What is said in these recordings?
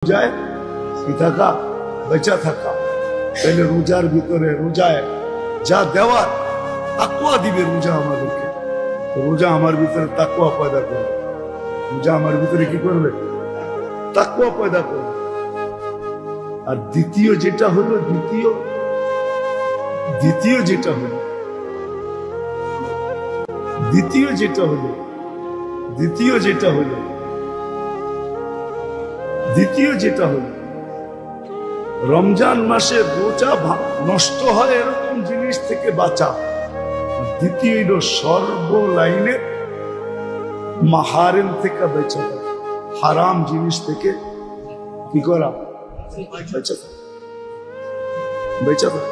রোজায় কি থাকা, বেঁচে থাকা। তাহলে রোজার ভিতরে রোজায় যা দেওয়ার তাকওয়া দিবে রোজা আমাদেরকে। রোজা আমার ভিতরে তাকওয়া পয়দা করবে। রোজা আমার ভিতরে কি করবে? তাকওয়া পয়দা করবে। আর দ্বিতীয় যেটা হলো দ্বিতীয় যেটা হলো রমজান মাসে রোজা নষ্ট হয় এরকম জিনিস থেকে বাঁচা। দ্বিতীয় হলো সর্বলাইনে মাহারিম থেকে বেঁচে থাকা, হারাম জিনিস থেকে কি করা, বেঁচে থাকা।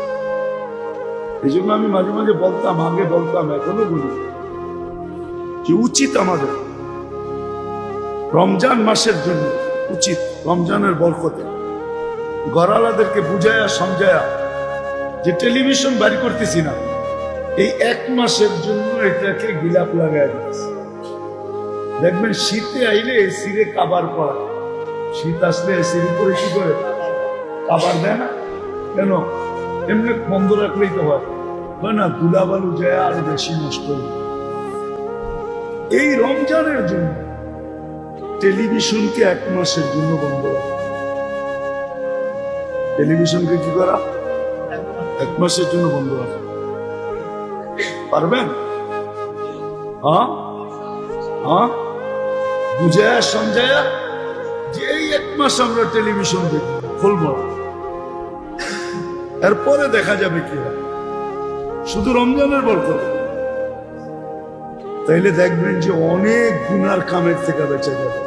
এই জন্য আমি মাঝে মাঝে বলতাম, আগে বলতাম, এখনো বলি যে উচিত আমাদের রমজান মাসের জন্য উচিত, রমজানের বরকতে গড়ালাদেরকে বুঝায়া সমঝায়া যে টেলিভিশন বাড়ি করতেছি না, এই এক মাসের জন্য এটাকে গিলাপ লাগায় দিচ্ছে। দেখবেন শীতে আইলে এসিরে কাবার করা, শীত আসলে এসির উপরে কি করে কাবার দেয় না কেন? এমনি বন্ধ রাখলেই তো হয় না, দুলাবালু যায় আরো বেশি নষ্ট হয়। এই রমজানের জন্য টেলিভিশনকে এক মাসের জন্য বন্ধ রাখা। টেলিভিশনকে কি করা? এক মাসের জন্য বন্ধ রাখা। পারবেন? বুঝায়া সমঝায়া যে এই এক মাস আমরা টেলিভিশন দেখব, খুলব না, এরপরে দেখা যাবে কি হয়। শুধু রমজানের বরকত, তাইলে দেখবেন যে অনেক গুনার কামের থেকে বেঁচে যাবে।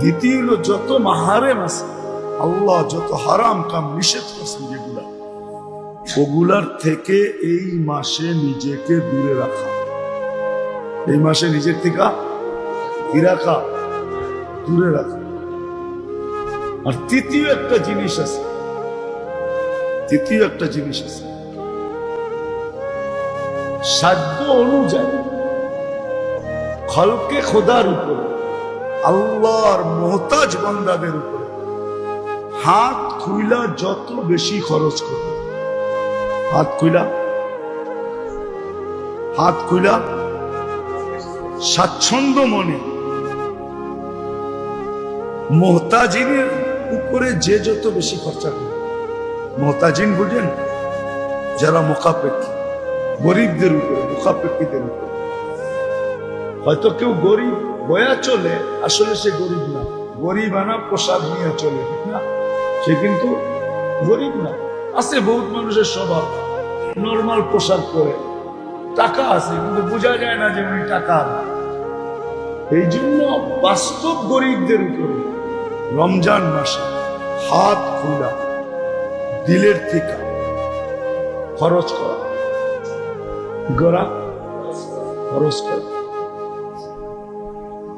দ্বিতীয় হলো যত মাহারেম আছে, আল্লাহ যত হারাম কাম নিষেধ করছেন যেগুলা, ওগুলার থেকে এই মাসে নিজেকে দূরে রাখা। এই মাসে নিজের থেকে কি রাখা? দূরে রাখা। আর তৃতীয় একটা জিনিস আছে, সাধ্য অনুযায়ী খলকে খোদার উপরে, আল্লাহর মুহতাজ বান্দাদের উপরে হাত খুইলা যত বেশি খরচ করবে, হাত খুইলা স্বাচ্ছন্দ্য মনে মুহতাজিনের উপরে যে যত বেশি খরচা করবে। মুহতাজিন বুঝেন? যারা মুখাপেক্ষী, গরিবদের উপরে, মুখাপেক্ষীদের উপরে। হয়তো কেউ গরিব বয়া চলে, আসলে সে গরিব না, গরিব আনা প্রসাদ নিয়ে চলে, ঠিক না? সে কিন্তু গরিব না। আছে বহুত মানুষের স্বভাব নর্মাল পোশাক করে, টাকা আছে কিন্তু বোঝা যায় না যে উনি টাকা। এই জন্য বাস্তব গরিবদের উপরে রমজান মাসে হাত খোলা দিলের থেকে খরচ করা,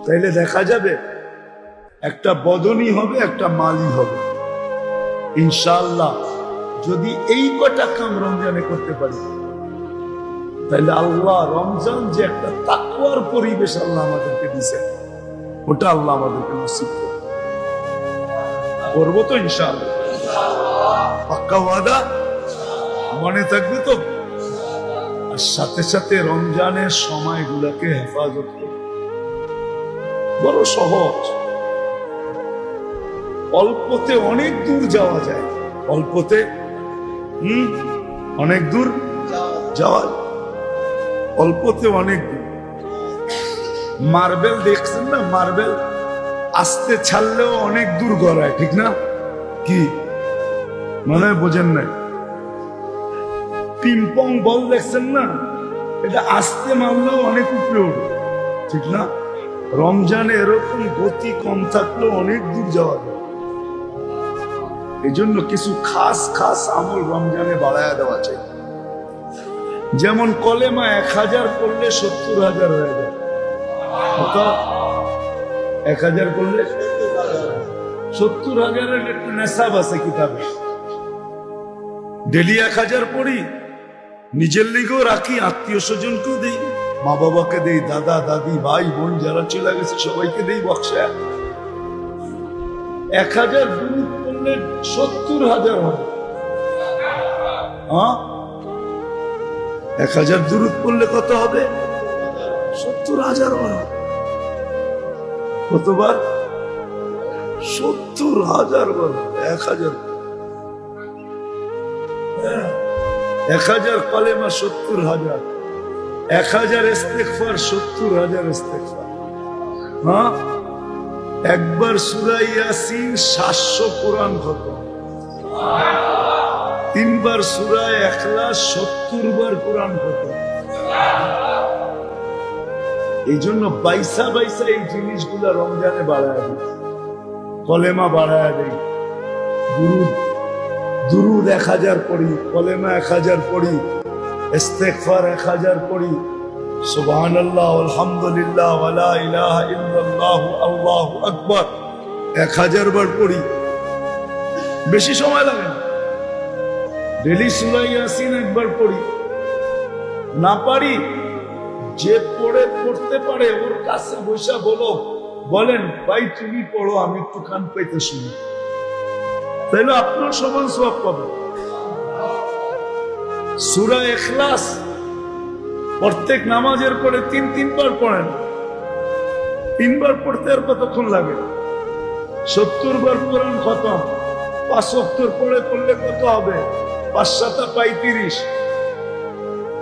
তাইলে দেখা যাবে একটা বদনি হবে, একটা মালি হবে ইনশাআল্লাহ। যদি এই কটা কাম রমজানে করতে পারি, তাহলে আল্লাহ রমজান যে একটা তাকওয়ার পরিবেশ আল্লাহ আমাদেরকে দিয়েছেন, ওটা আল্লাহ আমাদেরকে নসিব করবো তো ইনশাআল্লাহ। পাক্কা ওয়াদা মনে থাকবে তো? আর সাথে সাথে রমজানের সময়গুলোকে হেফাজত করবে। বড় সহজ, অল্পতে অনেক দূর যাওয়া যায়, অল্পতে অনেক দূর যাওয়া, অল্পতে অনেক দূর। মার্বেল দেখছেন না? মার্বেল আস্তে ছাড়লেও অনেক দূর গড়ায়, ঠিক না? কি মনে হয় বোঝেন নাই? পিংপং বল দেখছেন না? এটা আস্তে মারলেও অনেক উপরে উঠে, ঠিক না? রমজানে এরকম গতি কম থাকলেও অনেক দূর যাওয়া যায়। এই জন্য কিছু খাস আমল রমজানে বাড়ায় দেওয়া চাই। যেমন কলেমা 1000 করলে 70,000 হয়ে যায়। 1000 করলে 70,000 একটা নেশাব আছে কিতাবে। ডেলি 1000 পড়ি, নিজের লিগেও রাখি, আত্মীয় স্বজনকেও দিই। মা বাবাকে দেই, দাদা দাদি ভাই বোন যারা চলে গেছে সবাইকে দেই বক্সা। 1000 দুরূদ পড়লে 70,000 হবে। 1000 দুরূদ পড়লে কত হবে? 70,000 হবে। কতবার? 70,000 বার। 1000 কলেমা 70,000, 1000 ইস্তেগফার 70,000 ইস্তেগফার। একবার সূরা ইয়াসিন 700 কোরআন খতম, 3 বার সূরা ইখলাস 70 বার কোরআন খতম। এই জন্য বাইসা বাইসা এই জিনিসগুলা রমজানে বাড়ায় দেয়, কলেমা বাড়ায় দেয়। দুরুদ 1000 পড়ি, কলেমা 1000 পড়ি, ইস্তেগফার 1000 পড়ি, সুবহানাল্লাহ আলহামদুলিল্লাহ ওয়া লা ইলাহা ইল্লাল্লাহু আল্লাহু আকবার 1000 বার পড়ি। বেশি সময় লাগে না। ডেইলি সূরা ইয়াসিন একবার পড়ি। না পারি, যে পড়তে পারে ওর কাছে বসে বলেন ভাই তুমি পড়ো, আমি একটু কান পাইতে শুনি, তাইলে আপনার সমান সওয়াব পাবেন। সূরা ইখলাস প্রত্যেক নামাজের পরে 3 বার পড়েন। 3 বার পড়তে আর কতক্ষণ লাগে? 70 বার কোরআন খতম। 5 ওয়াক্ত পড়লে কত হবে? 5 7 35,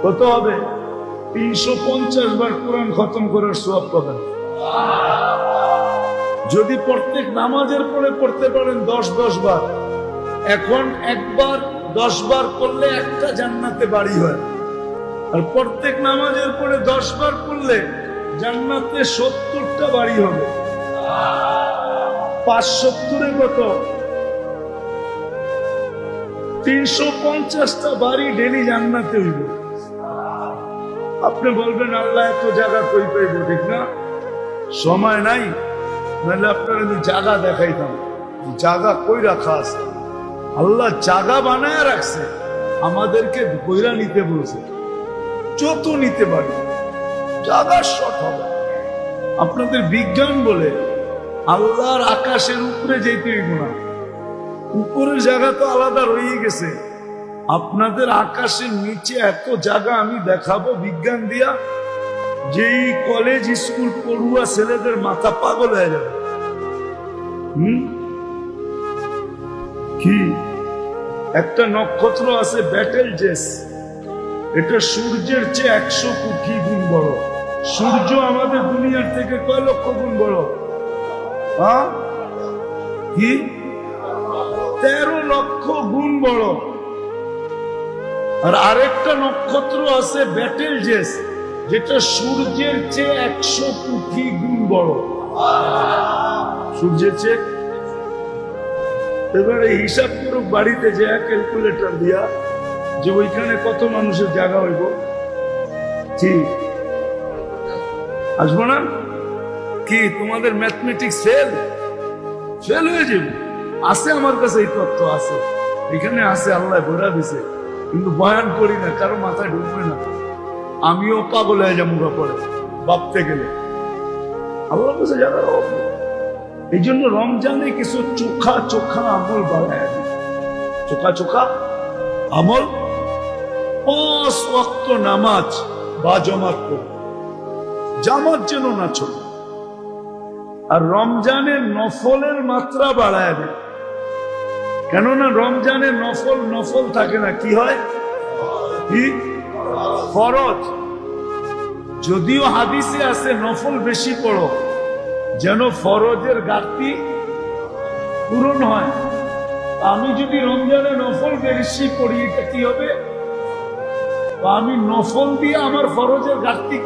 কত হবে? 350 বার কোরআন খতম করার সওয়াব পাবেন। যদি প্রত্যেক নামাজের পরে পড়তে পারেন 10 বার, এখন একবার 10 বার করলে একটা জান্নাতে বাড়ি হয়, আর প্রত্যেক নামাজের পরে 10 বার পড়লে জান্নাতে 70টা বাড়ি হবে। 570 কত? 350টা বাড়ি ডেলি জান্নাতে হইব। আপনি বলবেন আল্লাহ এত জায়গা কই পাইব, ঠিক না? সময় নাই, নাহলে আপনার আমি জায়গা দেখাইতাম। জায়গা কই রাখা আছে? আল্লাহ জায়গা বানায় রাখছে, আমাদেরকে বইরা নিতে বলছে। যত নিতে পারি, জায়গা শর্ট হবে। আপনাদের বিজ্ঞান বলে আল্লাহর আকাশের উপরে যেতে হইব না, উপরের জায়গা তো আলাদা রয়ে গেছে। আপনাদের আকাশের নিচে এত জায়গা আমি দেখাবো বিজ্ঞান দিয়া, যেই কলেজ স্কুল পড়ুয়া ছেলেদের মাথা পাগল হয়ে যাবে। কি একটা নক্ষত্র আছে ব্যাটেল জেস, এটা সূর্যের চেয়ে 100 কোটি গুণ বড়। সূর্য আমাদের দুনিয়ার থেকে কয় লক্ষ গুণ বড়? কি 13 লক্ষ গুণ বড়। আর আরেকটা নক্ষত্র আছে ব্যাটেল জেস, যেটা সূর্যের চেয়ে 100 কোটি গুণ বড়। সূর্যের চেয়ে। এবারে হিসাব করুক বাড়িতে যে ক্যালকুলেটর দিয়া, যে ওইখানে কত মানুষের জায়গা হইব। ঠিক আসবো না? কি তোমাদের ম্যাথমেটিক্স ফেল হয়ে যাবে? আছে আমার কাছে এই তথ্য আছে, এখানে আছে, আল্লাহ ভরা দিছে, কিন্তু বয়ান করি না, কারো মাথায় ঢুকবে না। আমিও পাগল হয়ে যাবো পরে ভাবতে গেলে। আল্লাহ কাছে জায়গার অভাব নেই। এই জন্য রমজানে কিছু চোখা আমল বাড়ায়। চোখা আমল। 5 ওয়াক্ত নামাজ বা জামাত পড়ো, জামাত যেন না ছোড়ে। আর রমজানের নফলের মাত্রা বাড়ায় দেয়, কেননা রমজানের নফল থাকে না, কি হয়? কি ফরজ। যদিও হাদিসে আছে নফল বেশি পড়ো, যেন ফরজের ঘাটতি পূরণ হয়। আমি যদি রমজানে নফল বেশি পড়ি, এটা কি হবে? আমি নফল দিয়ে আমার ফরজের ঘাটতি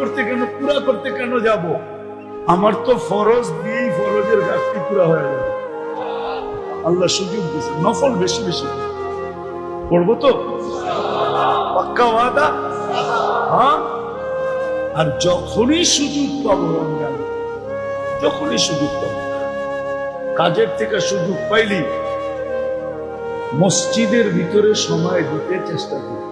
পুরা করতে কেন যাব? আমার তো ফরজ দিয়েই ফরজের ঘাটতি পুরা হয়ে যাবে। আল্লাহ সুযোগ দিয়েছে, নফল বেশি পড়বো তো, পাক্কা ওয়াদা। হ্যাঁ, আর যখনই সুযোগ পাবো রমজান, যখনই সুযোগ পাবো, কাজের থেকে সুযোগ পাইলি মসজিদের ভিতরে সময় দিতে চেষ্টা করি।